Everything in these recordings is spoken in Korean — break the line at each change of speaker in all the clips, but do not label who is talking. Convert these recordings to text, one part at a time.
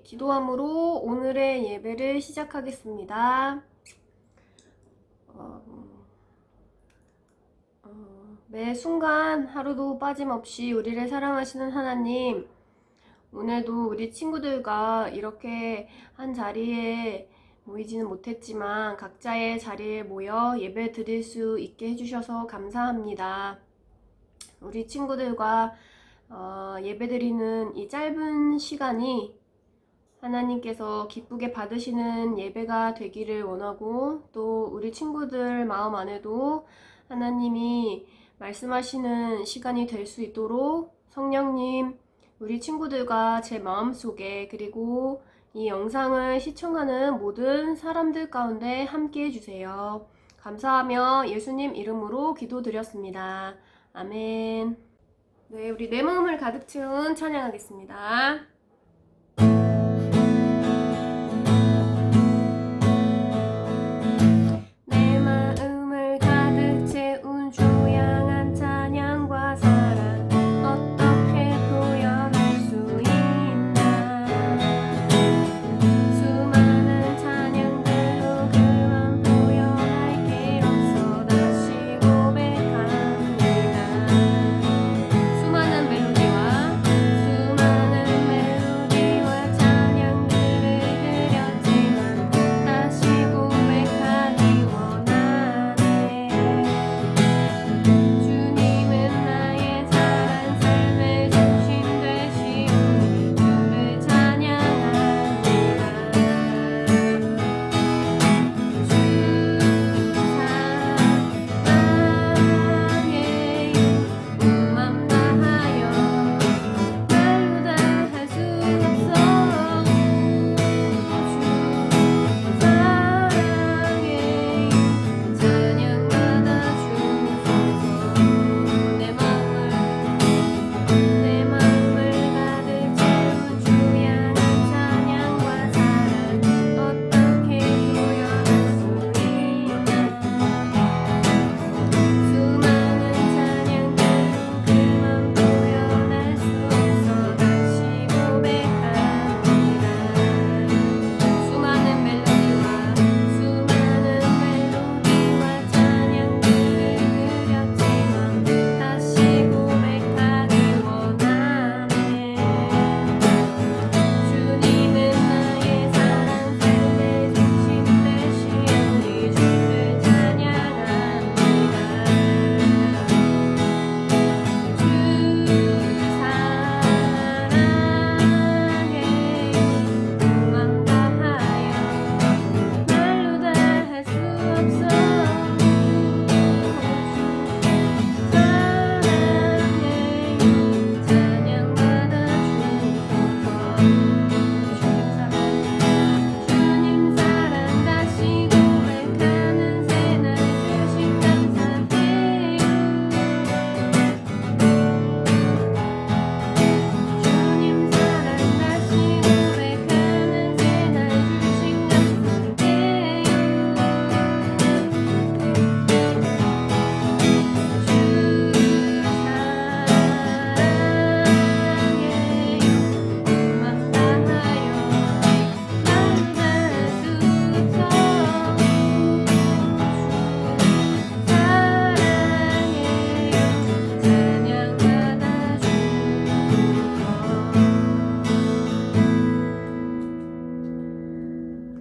기도함으로 오늘의 예배를 시작하겠습니다. 매 순간 하루도 빠짐없이 우리를 사랑하시는 하나님, 오늘도 우리 친구들과 이렇게 한 자리에 모이지는 못했지만 각자의 자리에 모여 예배 드릴 수 있게 해주셔서 감사합니다. 우리 친구들과 예배 드리는 이 짧은 시간이 하나님께서 기쁘게 받으시는 예배가 되기를 원하고, 또 우리 친구들 마음 안에도 하나님이 말씀하시는 시간이 될 수 있도록 성령님, 우리 친구들과 제 마음속에, 그리고 이 영상을 시청하는 모든 사람들 가운데 함께 해주세요. 감사하며 예수님 이름으로 기도드렸습니다. 아멘. 네, 우리 내 마음을 가득 채운 찬양하겠습니다. 내 마음을 가득 채운 조양한 찬양과 사랑, 어떻게 표현할 수 있나. 수많은 찬양들로 그만 표현할 길 없어 다시 고백합니다. 수많은 멜로디와 찬양들을 드렸지만 다시 고백하기 원하네. 주님은 나의 사랑, 삶의 중심 되시오니 주를 찬양합니다. 주 사랑해 맘 다하여 말로 다 할 수 없어. 주 사랑해 찬양받아 주소서. 내 마음을 가득 채운 주양한 찬양과 사랑, 어떻게 표현할 수 있나. 수많은 찬양들로 그만 표현할 수 없어 다시 고백합니다. 수많은 멜로디와 찬양들을 드렸지만 다시 고백하기 원하네. 주님은 나의 사랑, 삶의 중심 되시오니 주를 찬양합니다. 주 사랑해 맘 다하여 말로 다 할 수 없어. 사랑해 찬양받아 주소서. 주님 사랑 다시 고백하는 새날 주신 감사해요. 주님 사랑 다시 고백하는 새날 주신 감사해요. 맘 다하여 말로 다 할 수 없어. 사랑해 찬양받아 주소서.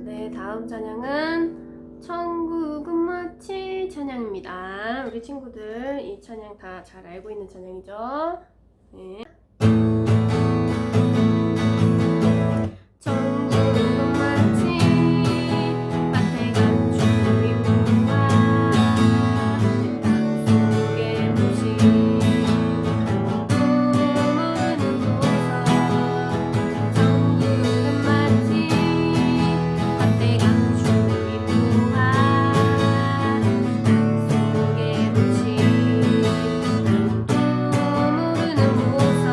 네, 다음 찬양은 천국은 마치 찬양입니다. 우리 친구들 이 찬양 다 잘 알고 있는 찬양이죠? 네. 천국은 마치 밭에 간 주인과 땅속에 묻힌 아무도 모르는 보석. 천국은 마치 밭에 간 주인과 땅속에 묻힌 아무도 모르는 보석.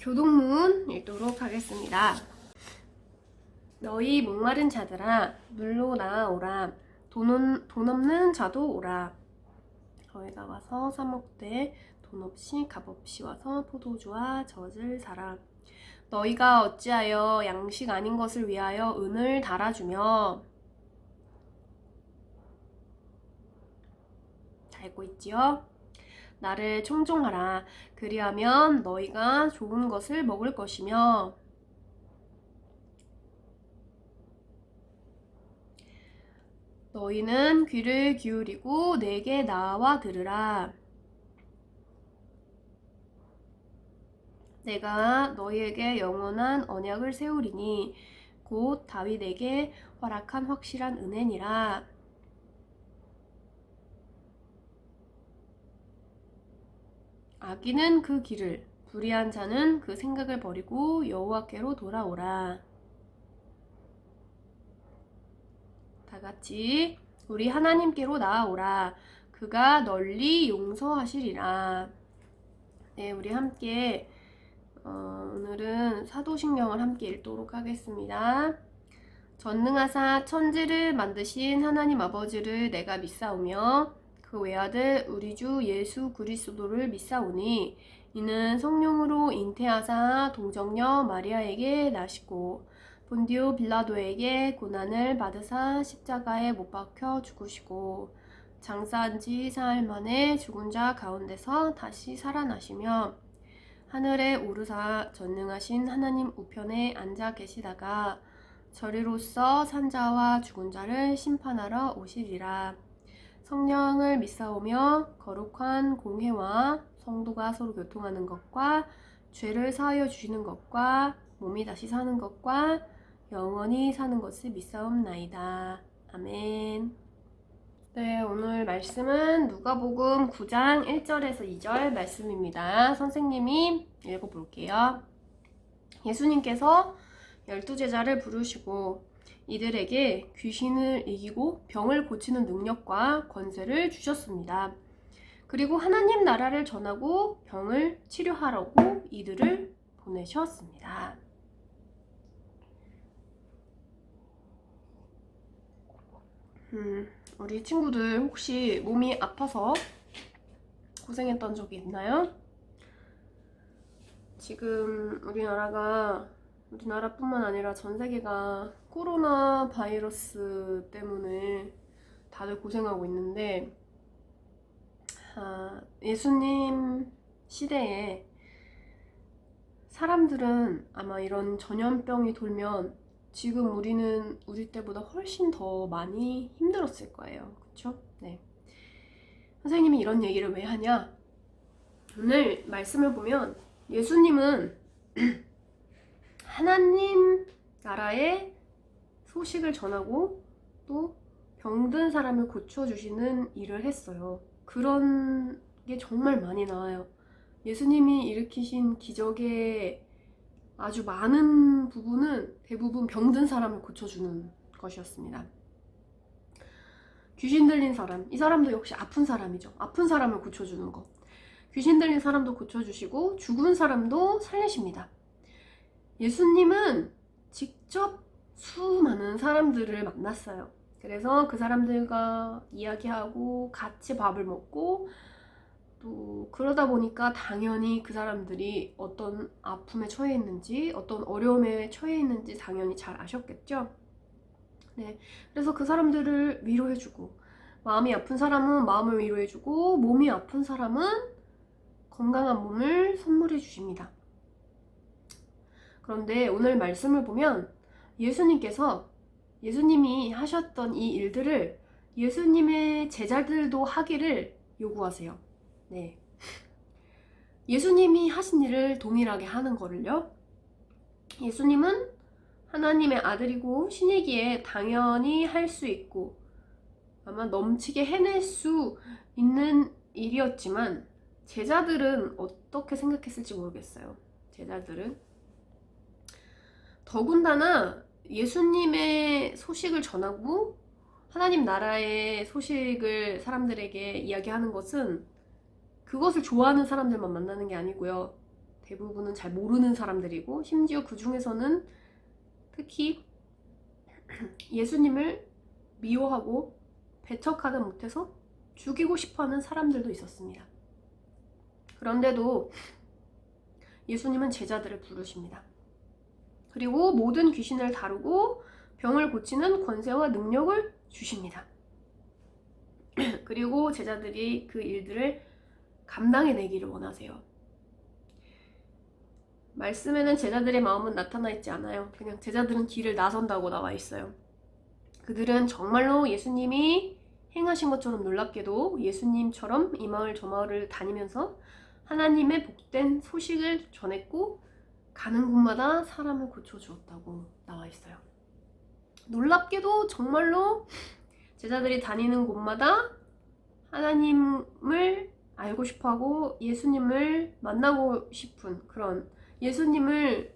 교동문 읽도록 하겠습니다. 너희 목마른 자들아 물로 나아오라. 돈 없는 자도 오라. 거기다 와서 사 먹되 돈 없이 값 없이 와서 포도주와 젖을 사라. 너희가 어찌하여 양식 아닌 것을 위하여 은을 달아주며. 다 읽고 있지요? 나를 청종하라. 그리하면 너희가 좋은 것을 먹을 것이며 너희는 귀를 기울이고 내게 나와 들으라. 내가 너희에게 영원한 언약을 세우리니 곧 다윗에게 허락한 확실한 은혜니라. 악인은 그 길을, 불의한 자는 그 생각을 버리고 여호와께로 돌아오라. 다 같이 우리 하나님께로 나아오라. 그가 널리 용서하시리라. 네, 우리 함께 오늘은 사도신경을 함께 읽도록 하겠습니다. 전능하사 천지를 만드신 하나님 아버지를 내가 믿사오며 그 외아들 우리 주 예수 그리스도를 믿사오니 이는 성령으로 잉태하사 동정녀 마리아에게 나시고 본디오 빌라도에게 고난을 받으사 십자가에 못 박혀 죽으시고 장사한 지 사흘 만에 죽은 자 가운데서 다시 살아나시며 하늘에 오르사 전능하신 하나님 우편에 앉아 계시다가 저리로서 산자와 죽은 자를 심판하러 오시리라. 성령을 믿사오며 거룩한 공회와 성도가 서로 교통하는 것과 죄를 사하여 주시는 것과 몸이 다시 사는 것과 영원히 사는 것을 믿사옵나이다. 아멘. 네, 오늘 말씀은 누가복음 9장 1절에서 2절 말씀입니다. 선생님이 읽어볼게요. 예수님께서 12제자를 부르시고 이들에게 귀신을 이기고 병을 고치는 능력과 권세를 주셨습니다. 그리고 하나님 나라를 전하고 병을 치료하라고 이들을 보내셨습니다. 우리 친구들 혹시 몸이 아파서 고생했던 적이 있나요? 지금 우리나라뿐만 아니라 전 세계가 코로나 바이러스 때문에 다들 고생하고 있는데 예수님 시대에 사람들은 아마 이런 전염병이 돌면 지금 우리 때보다 훨씬 더 많이 힘들었을 거예요. 그쵸? 네. 선생님이 이런 얘기를 왜 하냐? 오늘 말씀을 보면 예수님은 하나님 나라의 소식을 전하고 또 병든 사람을 고쳐주시는 일을 했어요. 그런 게 정말 많이 나와요. 예수님이 일으키신 기적의 아주 많은 부분은 대부분 병든 사람을 고쳐주는 것이었습니다. 귀신 들린 사람, 이 사람도 역시 아픈 사람이죠. 아픈 사람을 고쳐주는 것. 귀신 들린 사람도 고쳐주시고 죽은 사람도 살리십니다. 예수님은 직접 수많은 사람들을 만났어요. 그래서 그 사람들과 이야기하고 같이 밥을 먹고 또 그러다 보니까 당연히 그 사람들이 어떤 아픔에 처해 있는지 어떤 어려움에 처해 있는지 당연히 잘 아셨겠죠? 네, 그래서 그 사람들을 위로해주고 마음이 아픈 사람은 마음을 위로해주고 몸이 아픈 사람은 건강한 몸을 선물해 주십니다. 그런데 오늘 말씀을 보면 예수님이 하셨던 이 일들을 예수님의 제자들도 하기를 요구하세요. 네. 예수님이 하신 일을 동일하게 하는 거를요. 예수님은 하나님의 아들이고 신이기에 당연히 할 수 있고 아마 넘치게 해낼 수 있는 일이었지만 제자들은 어떻게 생각했을지 모르겠어요. 제자들은 더군다나 예수님의 소식을 전하고 하나님 나라의 소식을 사람들에게 이야기하는 것은 그것을 좋아하는 사람들만 만나는 게 아니고요. 대부분은 잘 모르는 사람들이고, 심지어 그 중에서는 특히 예수님을 미워하고 배척하다 못해서 죽이고 싶어하는 사람들도 있었습니다. 그런데도 예수님은 제자들을 부르십니다. 그리고 모든 귀신을 다루고 병을 고치는 권세와 능력을 주십니다. 그리고 제자들이 그 일들을 감당해내기를 원하세요. 말씀에는 제자들의 마음은 나타나 있지 않아요. 그냥 제자들은 길을 나선다고 나와 있어요. 그들은 정말로 예수님이 행하신 것처럼 놀랍게도 예수님처럼 이 마을 저 마을을 다니면서 하나님의 복된 소식을 전했고 가는 곳마다 사람을 고쳐주었다고 나와 있어요. 놀랍게도 정말로 제자들이 다니는 곳마다 하나님을 알고 싶어하고 예수님을 만나고 싶은 그런 예수님을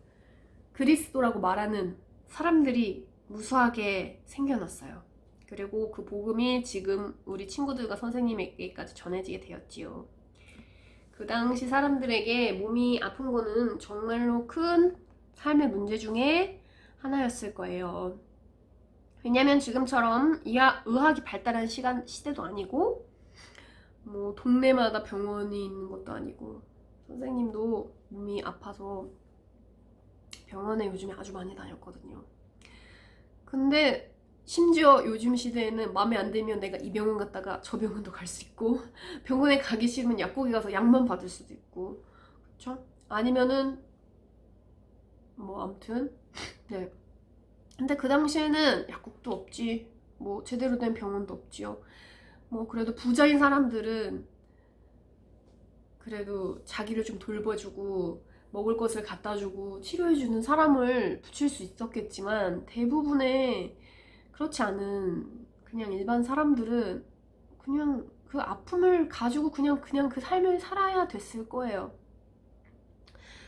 그리스도라고 말하는 사람들이 무수하게 생겨났어요. 그리고 그 복음이 지금 우리 친구들과 선생님에게까지 전해지게 되었지요. 그 당시 사람들에게 몸이 아픈 거는 정말로 큰 삶의 문제 중에 하나였을 거예요. 왜냐면 지금처럼 의학이 발달한 시대도 아니고 뭐 동네마다 병원이 있는 것도 아니고 선생님도 몸이 아파서 병원에 요즘에 아주 많이 다녔거든요. 근데 심지어 요즘 시대에는 마음에 안 들면 내가 이 병원 갔다가 저 병원도 갈 수 있고 병원에 가기 싫으면 약국에 가서 약만 받을 수도 있고 그쵸? 아니면은 뭐 아무튼 네. 근데 그 당시에는 약국도 없지 뭐 제대로 된 병원도 없지요. 뭐 그래도 부자인 사람들은 그래도 자기를 좀 돌봐주고 먹을 것을 갖다주고 치료해주는 사람을 붙일 수 있었겠지만 대부분의 그렇지 않은 그냥 일반 사람들은 그냥 그 아픔을 가지고 그냥 그 삶을 살아야 됐을 거예요.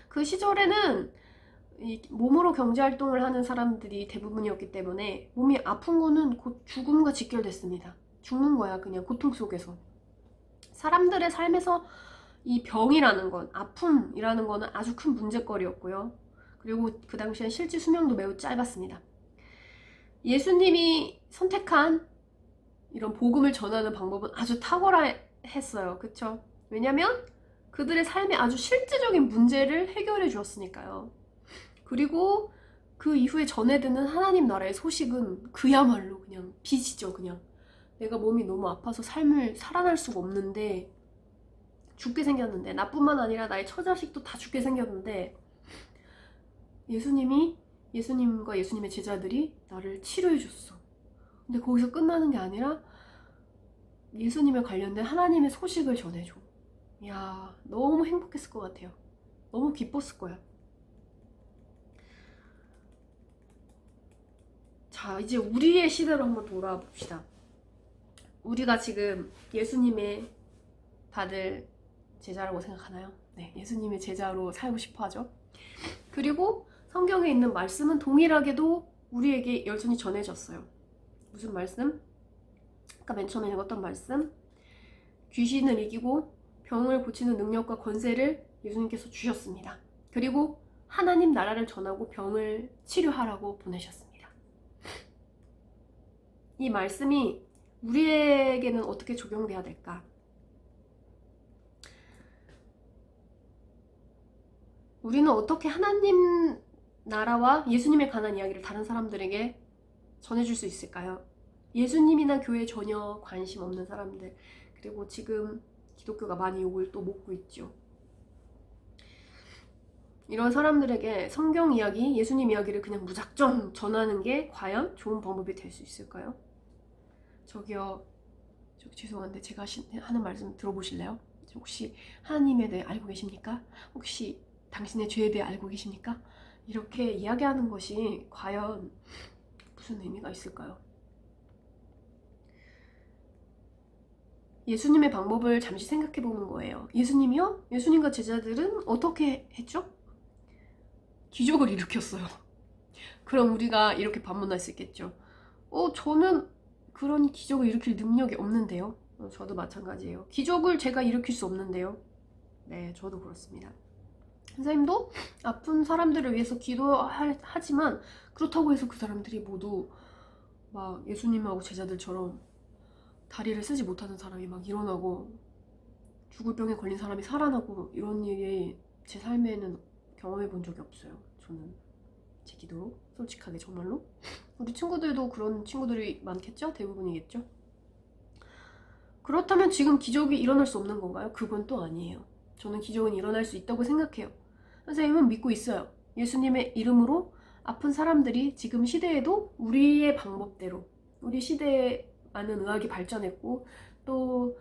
그 시절에는 이 몸으로 경제활동을 하는 사람들이 대부분이었기 때문에 몸이 아픈 거는 곧 죽음과 직결됐습니다. 죽는 거야 그냥 고통 속에서. 사람들의 삶에서 이 병이라는 건 아픔이라는 거는 아주 큰 문제거리였고요. 그리고 그 당시엔 실제 수명도 매우 짧았습니다. 예수님이 선택한 이런 복음을 전하는 방법은 아주 탁월했어요. 그쵸? 왜냐면 그들의 삶에 아주 실제적인 문제를 해결해 주었으니까요. 그리고 그 이후에 전해드는 하나님 나라의 소식은 그야말로 그냥 빛이죠. 그냥 내가 몸이 너무 아파서 삶을 살아날 수가 없는데 죽게 생겼는데 나뿐만 아니라 나의 처자식도 다 죽게 생겼는데 예수님과 예수님의 제자들이 나를 치료해 줬어. 근데 거기서 끝나는 게 아니라 예수님에 관련된 하나님의 소식을 전해줘. 이야, 너무 행복했을 것 같아요. 너무 기뻤을 거야. 자, 이제 우리의 시대로 한번 돌아봅시다. 우리가 지금 예수님의 받을 제자라고 생각하나요? 네, 예수님의 제자로 살고 싶어 하죠. 그리고 성경에 있는 말씀은 동일하게도 우리에게 여전히 전해졌어요. 무슨 말씀? 아까 맨 처음에 읽었던 말씀. 귀신을 이기고 병을 고치는 능력과 권세를 예수님께서 주셨습니다. 그리고 하나님 나라를 전하고 병을 치료하라고 보내셨습니다. 이 말씀이 우리에게는 어떻게 적용돼야 될까? 우리는 어떻게 하나님 나라와 예수님에 관한 이야기를 다른 사람들에게 전해줄 수 있을까요? 예수님이나 교회에 전혀 관심 없는 사람들, 그리고 지금 기독교가 많이 욕을 또 먹고 있죠. 이런 사람들에게 성경 이야기, 예수님 이야기를 그냥 무작정 전하는 게 과연 좋은 방법이 될 수 있을까요? 저기요, 죄송한데 제가 하는 말씀 들어보실래요? 혹시 하나님에 대해 알고 계십니까? 혹시 당신의 죄에 대해 알고 계십니까? 이렇게 이야기하는 것이 과연 무슨 의미가 있을까요? 예수님의 방법을 잠시 생각해 보는 거예요. 예수님이요? 예수님과 제자들은 어떻게 했죠? 기적을 일으켰어요. 그럼 우리가 이렇게 반문할 수 있겠죠. 저는 그런 기적을 일으킬 능력이 없는데요. 저도 마찬가지예요. 기적을 제가 일으킬 수 없는데요. 네, 저도 그렇습니다. 선생님도 아픈 사람들을 위해서 기도하지만 그렇다고 해서 그 사람들이 모두 막 예수님하고 제자들처럼 다리를 쓰지 못하는 사람이 막 일어나고 죽을 병에 걸린 사람이 살아나고 이런 일이 제 삶에는 경험해 본 적이 없어요. 저는 제 기도로 솔직하게 정말로. 우리 친구들도 그런 친구들이 많겠죠? 대부분이겠죠? 그렇다면 지금 기적이 일어날 수 없는 건가요? 그건 또 아니에요. 저는 기적은 일어날 수 있다고 생각해요. 선생님은 믿고 있어요. 예수님의 이름으로 아픈 사람들이 지금 시대에도 우리의 방법대로, 우리 시대에 많은 의학이 발전했고 또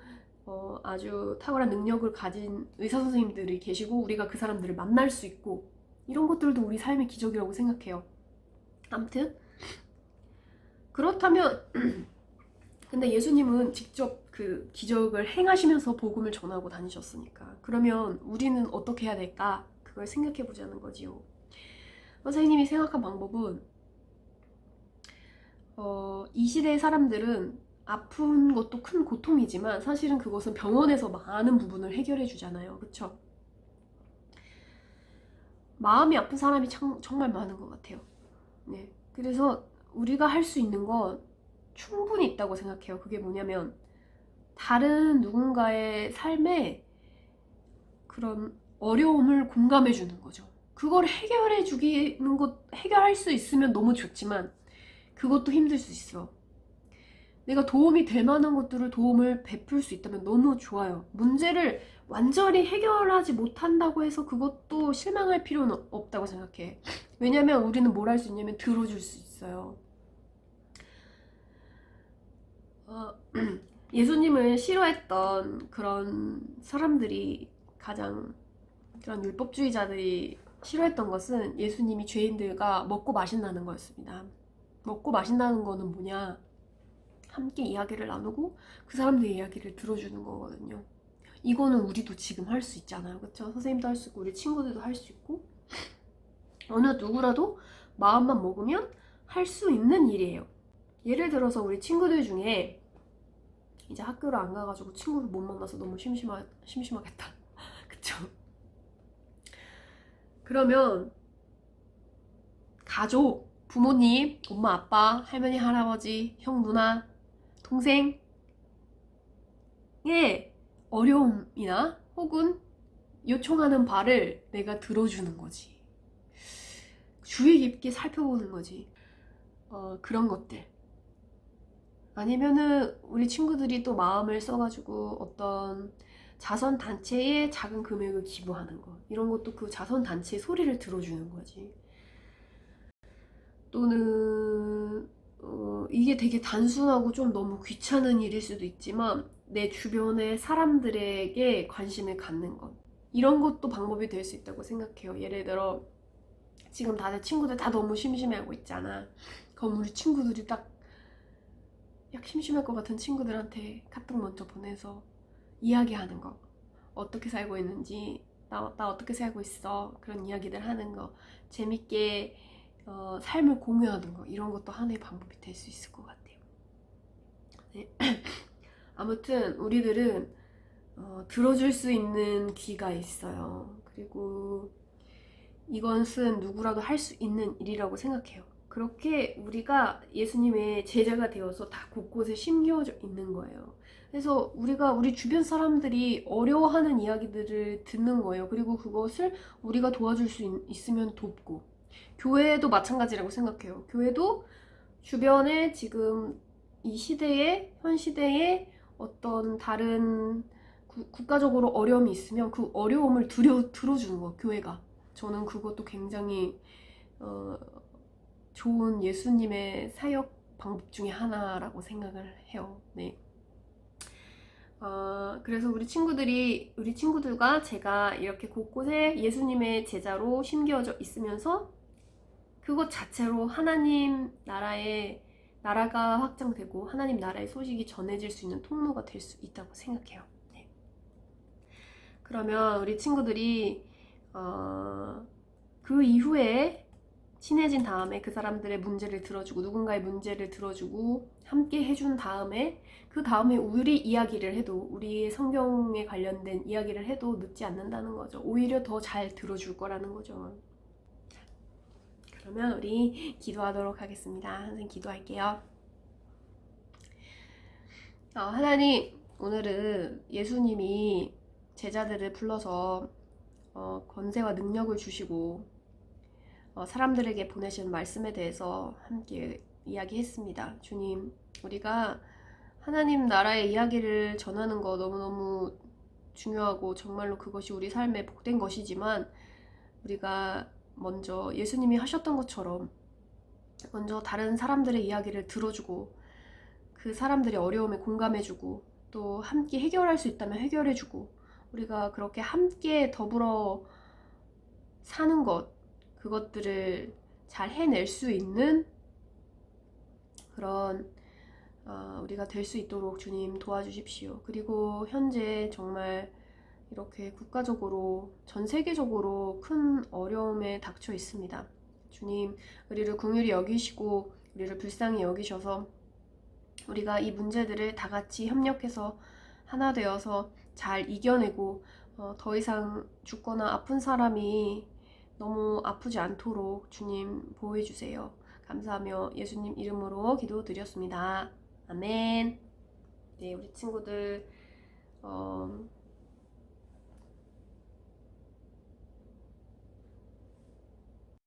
아주 탁월한 능력을 가진 의사 선생님들이 계시고 우리가 그 사람들을 만날 수 있고 이런 것들도 우리 삶의 기적이라고 생각해요. 아무튼 그렇다면 근데 예수님은 직접 그 기적을 행하시면서 복음을 전하고 다니셨으니까 그러면 우리는 어떻게 해야 될까? 그걸 생각해 보자는 거지요. 선생님이 생각한 방법은 이 시대의 사람들은 아픈 것도 큰 고통이지만 사실은 그것은 병원에서 많은 부분을 해결해 주잖아요. 그쵸? 마음이 아픈 사람이 정말 많은 것 같아요. 네. 그래서 우리가 할 수 있는 건 충분히 있다고 생각해요. 그게 뭐냐면 다른 누군가의 삶에 그런 어려움을 공감해 주는 거죠. 그걸 해결해 주기는 해결할 수 있으면 너무 좋지만 그것도 힘들 수 있어. 내가 도움이 될 만한 것들을 도움을 베풀 수 있다면 너무 좋아요. 문제를 완전히 해결하지 못한다고 해서 그것도 실망할 필요는 없다고 생각해. 왜냐면 우리는 뭘 할 수 있냐면 들어줄 수 있어요. 예수님을 싫어했던 그런 사람들이 가장 그런 율법주의자들이 싫어했던 것은 예수님이 죄인들과 먹고 마신다는 거였습니다. 먹고 마신다는 거는 뭐냐? 함께 이야기를 나누고 그 사람들의 이야기를 들어주는 거거든요. 이거는 우리도 지금 할 수 있잖아요. 그쵸? 선생님도 할 수 있고 우리 친구들도 할 수 있고 어느 누구라도 마음만 먹으면 할 수 있는 일이에요. 예를 들어서 우리 친구들 중에 이제 학교를 안 가가지고 친구를 못 만나서 너무 심심하겠다. 그쵸? 그러면 가족, 부모님, 엄마, 아빠, 할머니, 할아버지, 형, 누나, 동생의 어려움이나 혹은 요청하는 바를 내가 들어주는 거지. 주의 깊게 살펴보는 거지. 그런 것들. 아니면은 우리 친구들이 또 마음을 써가지고 어떤 자선단체에 작은 금액을 기부하는 거. 이런 것도 그 자선단체의 소리를 들어주는 거지. 또는 이게 되게 단순하고 좀 너무 귀찮은 일일 수도 있지만 내 주변의 사람들에게 관심을 갖는 것. 이런 것도 방법이 될 수 있다고 생각해요. 예를 들어 지금 다들 친구들 다 너무 심심해하고 있잖아. 그럼 우리 친구들이 딱 심심할 것 같은 친구들한테 카톡 먼저 보내서 이야기하는 거. 어떻게 살고 있는지, 나 어떻게 살고 있어. 그런 이야기들 하는 거. 재밌게 삶을 공유하는 거. 이런 것도 하나의 방법이 될 수 있을 것 같아요. 네. 아무튼 우리들은 들어줄 수 있는 귀가 있어요. 그리고 이것은 누구라도 할 수 있는 일이라고 생각해요. 그렇게 우리가 예수님의 제자가 되어서 다 곳곳에 심겨져 있는 거예요. 그래서 우리가 우리 주변 사람들이 어려워하는 이야기들을 듣는 거예요. 그리고 그것을 우리가 도와줄 수 있으면 돕고, 교회도 마찬가지라고 생각해요. 교회도 주변에 지금 이 시대에, 현 시대에 어떤 다른 국가적으로 어려움이 있으면 그 어려움을 들어주는 거, 교회가. 저는 그것도 굉장히 좋은 예수님의 사역 방법 중에 하나라고 생각을 해요. 네. 그래서 우리 친구들과 제가 이렇게 곳곳에 예수님의 제자로 심겨져 있으면서 그것 자체로 하나님 나라가 확장되고 하나님 나라의 소식이 전해질 수 있는 통로가 될 수 있다고 생각해요. 네. 그러면 우리 친구들이 그 이후에 친해진 다음에 그 사람들의 문제를 들어주고 누군가의 문제를 들어주고 함께 해준 다음에 그 다음에 우리 이야기를 해도 우리의 성경에 관련된 이야기를 해도 늦지 않는다는 거죠. 오히려 더 잘 들어줄 거라는 거죠. 그러면 우리 기도하도록 하겠습니다. 선생님 기도할게요. 하나님, 오늘은 예수님이 제자들을 불러서 권세와 능력을 주시고 사람들에게 보내신 말씀에 대해서 함께 이야기했습니다. 주님, 우리가 하나님 나라의 이야기를 전하는 거 너무너무 중요하고 정말로 그것이 우리 삶에 복된 것이지만 우리가 먼저 예수님이 하셨던 것처럼 먼저 다른 사람들의 이야기를 들어주고 그 사람들의 어려움에 공감해주고 또 함께 해결할 수 있다면 해결해주고 우리가 그렇게 함께 더불어 사는 것, 그것들을 잘 해낼 수 있는 그런 우리가 될 수 있도록 주님 도와주십시오. 그리고 현재 정말 이렇게 국가적으로 전 세계적으로 큰 어려움에 닥쳐 있습니다. 주님, 우리를 긍휼히 여기시고 우리를 불쌍히 여기셔서 우리가 이 문제들을 다 같이 협력해서 하나 되어서 잘 이겨내고 더 이상 죽거나 아픈 사람이 너무 아프지 않도록 주님 보호해 주세요. 감사하며 예수님 이름으로 기도드렸습니다. 아멘. 네, 우리 친구들